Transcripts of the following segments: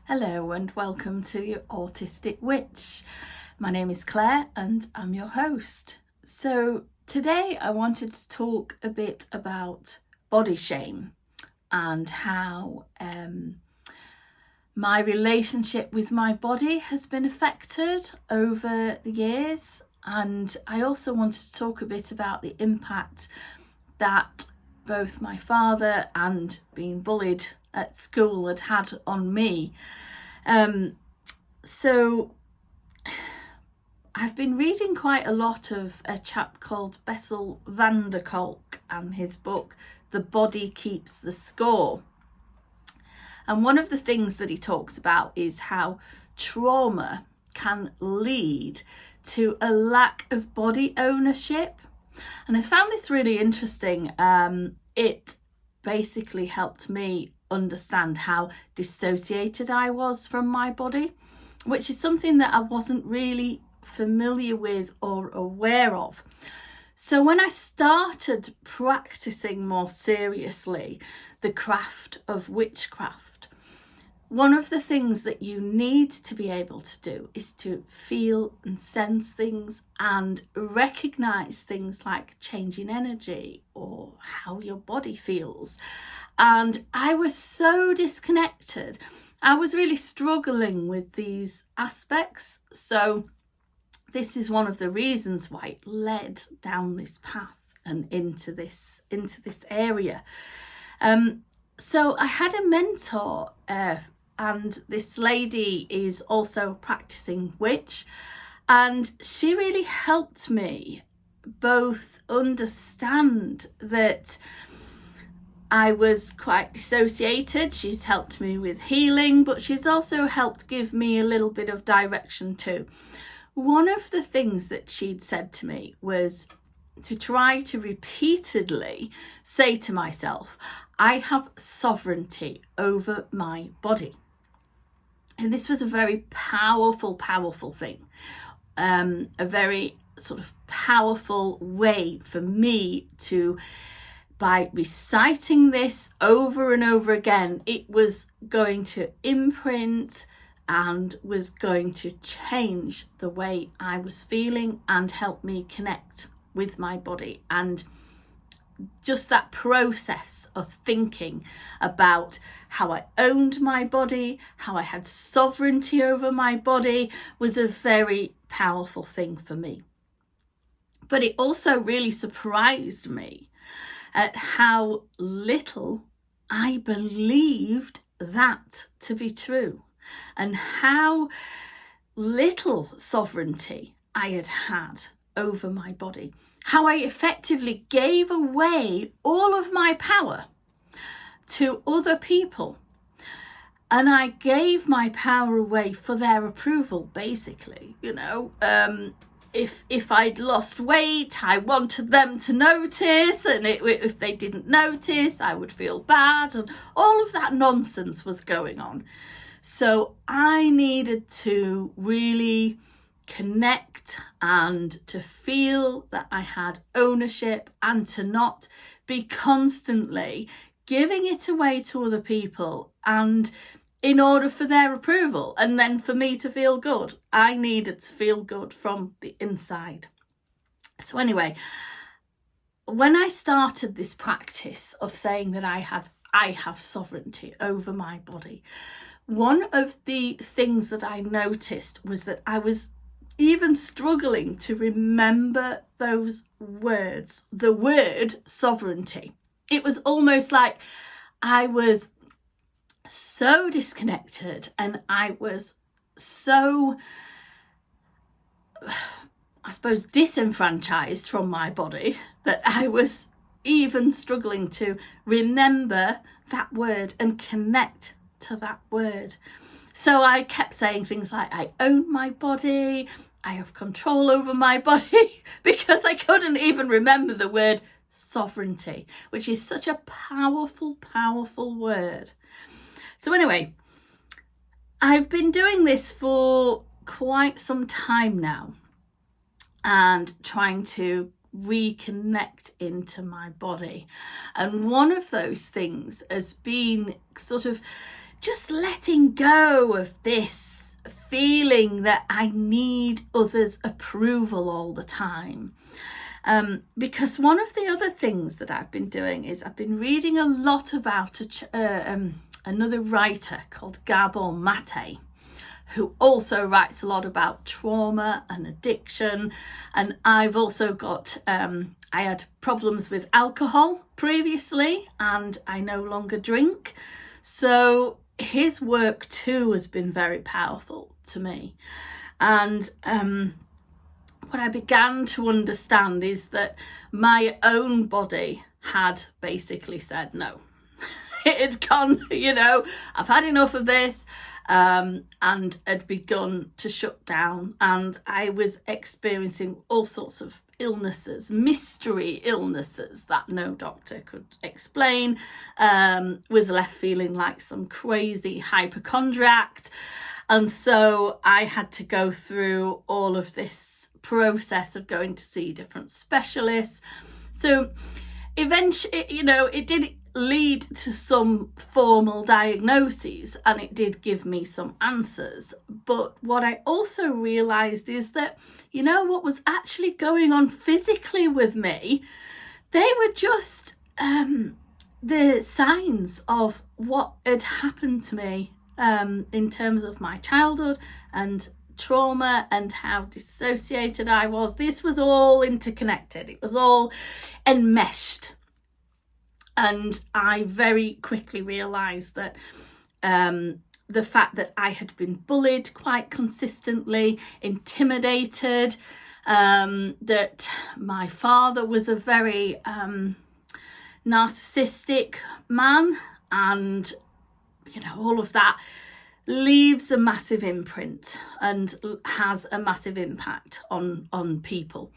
Hello and welcome to the Autistic Witch. My name is Claire and I'm your host. So today I wanted to talk a bit about body shame and how my relationship with my body has been affected over the years. And I also wanted to talk a bit about the impact that both my father and being bullied at school had on me. So I've been reading quite a lot of a chap called Bessel van der Kolk and his book, The Body Keeps the Score. And one of the things that he talks about is how trauma can lead to a lack of body ownership. And I found this really interesting. It basically helped me understand how dissociated I was from my body, which is something that I wasn't really familiar with or aware of. So when I started practicing more seriously the craft of witchcraft, one of the things that you need to be able to do is to feel and sense things and recognize things like changing energy or how your body feels. And I was so disconnected. I was really struggling with these aspects. So this is one of the reasons why it led down this path and into this area. So I had a mentor, and this lady is also a practicing witch, and she really helped me both understand that I was quite dissociated. She's helped me with healing, but she's also helped give me a little bit of direction too. One of the things that she'd said to me was to try to repeatedly say to myself, I have sovereignty over my body. And this was a very powerful thing. A very sort of powerful way for me to, by reciting this over and over again, it was going to imprint and was going to change the way I was feeling and help me connect with my body. And just that process of thinking about how I owned my body, how I had sovereignty over my body, was a very powerful thing for me. But it also really surprised me at how little I believed that to be true, and how little sovereignty I had over my body, how I effectively gave away all of my power to other people. And I gave my power away for their approval, basically. If I'd lost weight, I wanted them to notice, and if they didn't notice, I would feel bad, and all of that nonsense was going on. So I needed to really connect and to feel that I had ownership and to not be constantly giving it away to other people and in order for their approval and then for me to feel good. I needed to feel good from the inside. So anyway, when I started this practice of saying that I have sovereignty over my body, one of the things that I noticed was that I was even struggling to remember those words, the word sovereignty. It was almost like I was so disconnected and I was so, I suppose, disenfranchised from my body that I was even struggling to remember that word and connect to that word. So I kept saying things like, I own my body, I have control over my body, because I couldn't even remember the word sovereignty, which is such a powerful word. So anyway, I've been doing this for quite some time now and trying to reconnect into my body. And one of those things has been sort of just letting go of this feeling that I need others' approval all the time. Because one of the other things that I've been doing is I've been reading a lot about another writer called Gabor Mate, who also writes a lot about trauma and addiction. And I've also got, I had problems with alcohol previously, and I no longer drink. So his work too has been very powerful to me. And what I began to understand is that my own body had basically said no. It had gone, I've had enough of this, and had begun to shut down. And I was experiencing all sorts of illnesses, mystery illnesses that no doctor could explain, was left feeling like some crazy hypochondriac. And so I had to go through all of this process of going to see different specialists. So eventually, it did lead to some formal diagnoses, and it did give me some answers. But what I also realized is that, what was actually going on physically with me, they were just the signs of what had happened to me in terms of my childhood and trauma and how dissociated I was. This was all interconnected. It was all enmeshed. And I very quickly realised that the fact that I had been bullied quite consistently, intimidated, that my father was a very narcissistic man, and, all of that leaves a massive imprint and has a massive impact on people.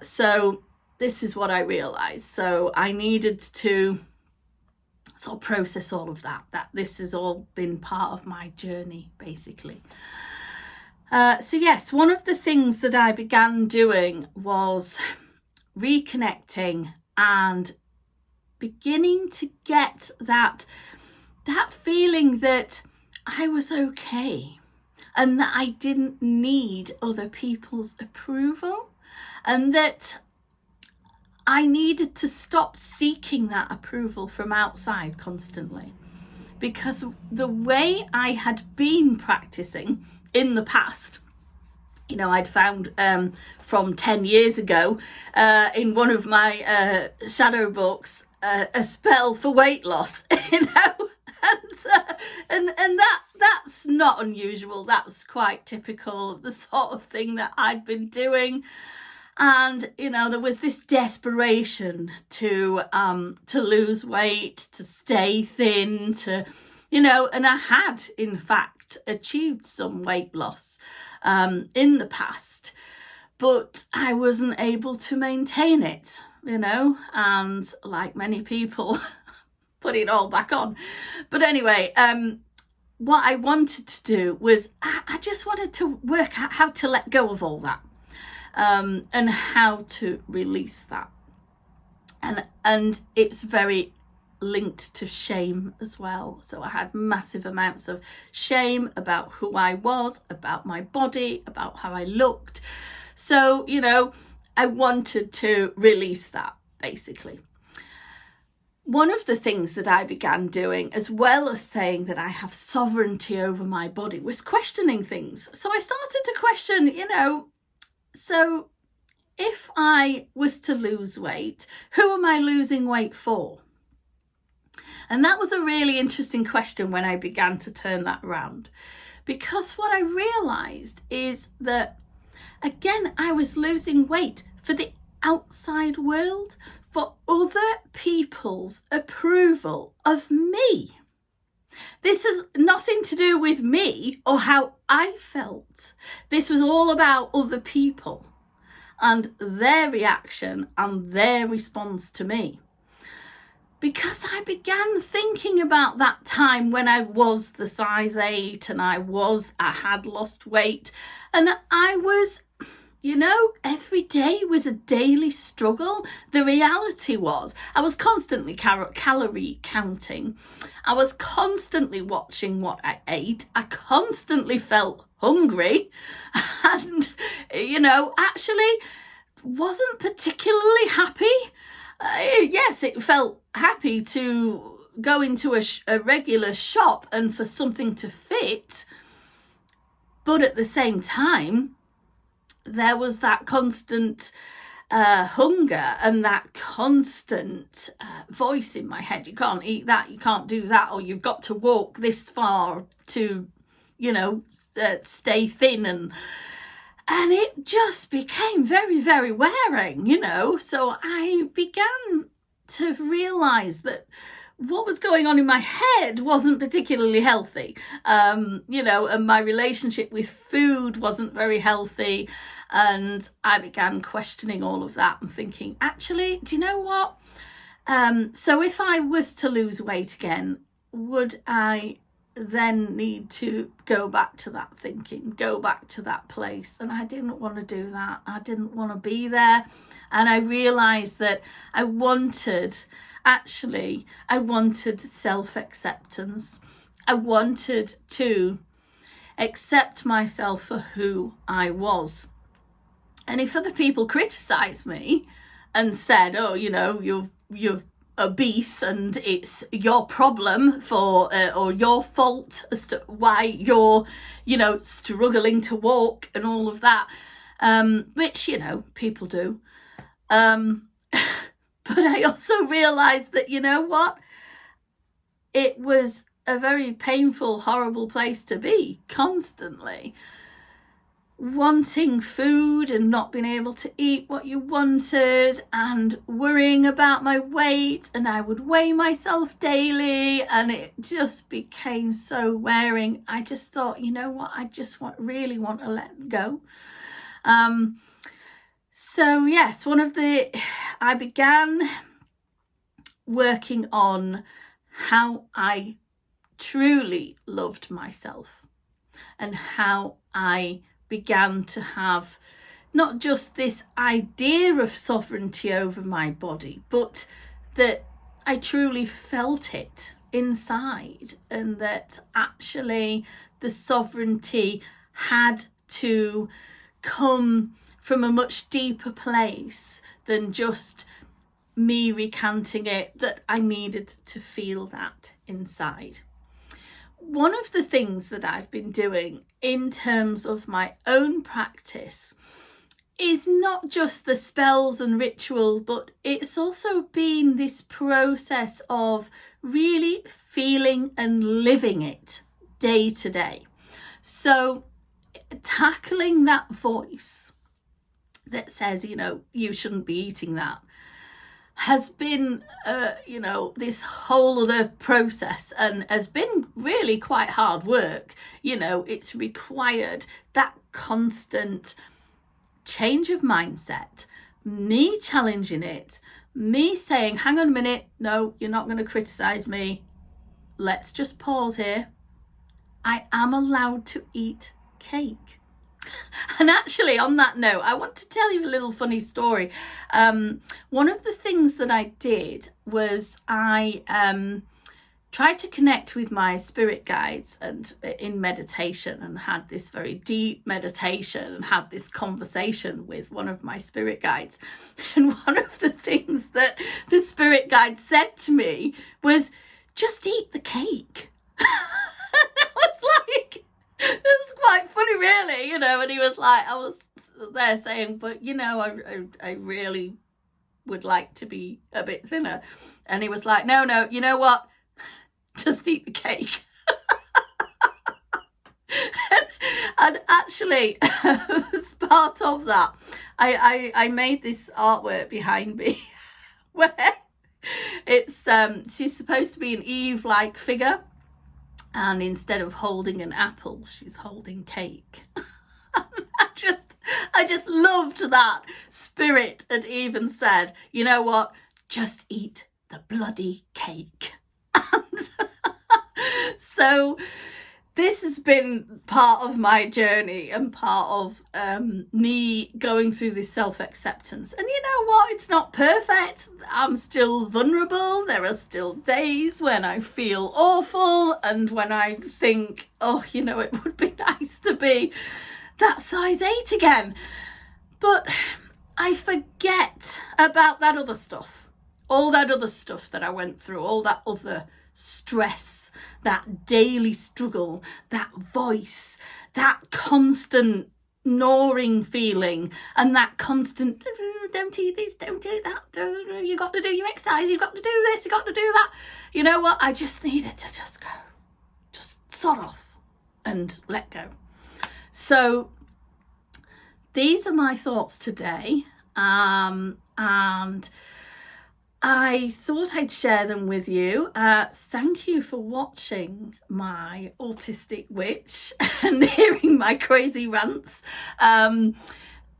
So this is what I realised. So I needed to sort of process all of that this has all been part of my journey, basically. So yes, one of the things that I began doing was reconnecting and beginning to get that feeling that I was okay and that I didn't need other people's approval, and that I needed to stop seeking that approval from outside constantly. Because the way I had been practicing in the past, I'd found from 10 years ago in one of my shadow books a spell for weight loss, and that's not unusual. That's quite typical of the sort of thing that I'd been doing. And there was this desperation to lose weight, to stay thin, and I had in fact achieved some weight loss in the past, but I wasn't able to maintain it, and like many people put it all back on. But anyway, what I wanted to do was I just wanted to work out how to let go of all that. And how to release that, and it's very linked to shame as well. So I had massive amounts of shame about who I was, about my body, about how I looked. So I wanted to release that, basically. One of the things that I began doing, as well as saying that I have sovereignty over my body, was questioning things. So I started to question, so if I was to lose weight, who am I losing weight for? And that was a really interesting question when I began to turn that around. Because what I realised is that, again, I was losing weight for the outside world, for other people's approval of me. This has nothing to do with me or how I felt. This was all about other people and their reaction and their response to me. Because I began thinking about that time when I was the size 8 and I had lost weight, and I was every day was a daily struggle. The reality was I was constantly calorie counting. I was constantly watching what I ate. I constantly felt hungry and, actually wasn't particularly happy. Yes, it felt happy to go into a regular shop and for something to fit. But at the same time, there was that constant hunger and that constant voice in my head. You can't eat that, you can't do that, or you've got to walk this far to, stay thin. And it just became very, very wearing, So I began to realise that what was going on in my head wasn't particularly healthy, and my relationship with food wasn't very healthy. And I began questioning all of that and thinking, actually, do you know what? So if I was to lose weight again, would I then need to go back to that thinking, go back to that place? And I didn't want to do that. I didn't want to be there. And I realised that I wanted self-acceptance. I wanted to accept myself for who I was. And if other people criticised me and said, oh, you're obese and it's your problem or your fault as to why you're, struggling to walk and all of that, which, people do. But I also realised that, it was a very painful, horrible place to be constantly. Wanting food and not being able to eat what you wanted and worrying about my weight, and I would weigh myself daily and it just became so wearing. I just thought, I just really want to let go. So yes, I began working on how I truly loved myself and how I began to have not just this idea of sovereignty over my body, but that I truly felt it inside, and that actually the sovereignty had to come from a much deeper place than just me recanting it, that I needed to feel that inside. One of the things that I've been doing in terms of my own practice is not just the spells and rituals, but it's also been this process of really feeling and living it day to day. So tackling that voice that says, you shouldn't be eating that, has been, this whole other process, and has been really quite hard work. It's required that constant change of mindset, me challenging it, me saying, hang on a minute, no, you're not going to criticize me. Let's just pause here. I am allowed to eat cake. And actually, on that note, I want to tell you a little funny story. One of the things that I did was I tried to connect with my spirit guides and in meditation, and had this very deep meditation and had this conversation with one of my spirit guides. And one of the things that the spirit guide said to me was, just eat the cake. And I was like, it's quite funny, really, and he was like, I was there saying, but I really would like to be a bit thinner. And he was like, no, you know what, just eat the cake. and actually, as part of that, I made this artwork behind me where it's she's supposed to be an Eve-like figure, and instead of holding an apple, she's holding cake. I just loved that spirit had even said, you know what, just eat the bloody cake. And so this has been part of my journey and part of me going through this self-acceptance. And you know what? It's not perfect. I'm still vulnerable. There are still days when I feel awful and when I think, oh, you know, it would be nice to be that size 8 again. But I forget about that other stuff. All that other stuff that I went through, all that other stress, that daily struggle, that voice, that constant gnawing feeling, and that constant, don't eat this, don't eat that, you got to do your exercise, you got to do this, you got to do that. You know what? I just needed to just go, just sod off and let go. So these are my thoughts today, and I thought I'd share them with you. Thank you for watching my Autistic Witch and hearing my crazy rants.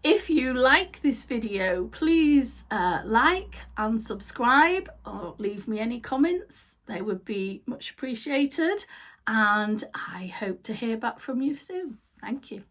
If you like this video, please like and subscribe, or leave me any comments. They would be much appreciated. And I hope to hear back from you soon. Thank you.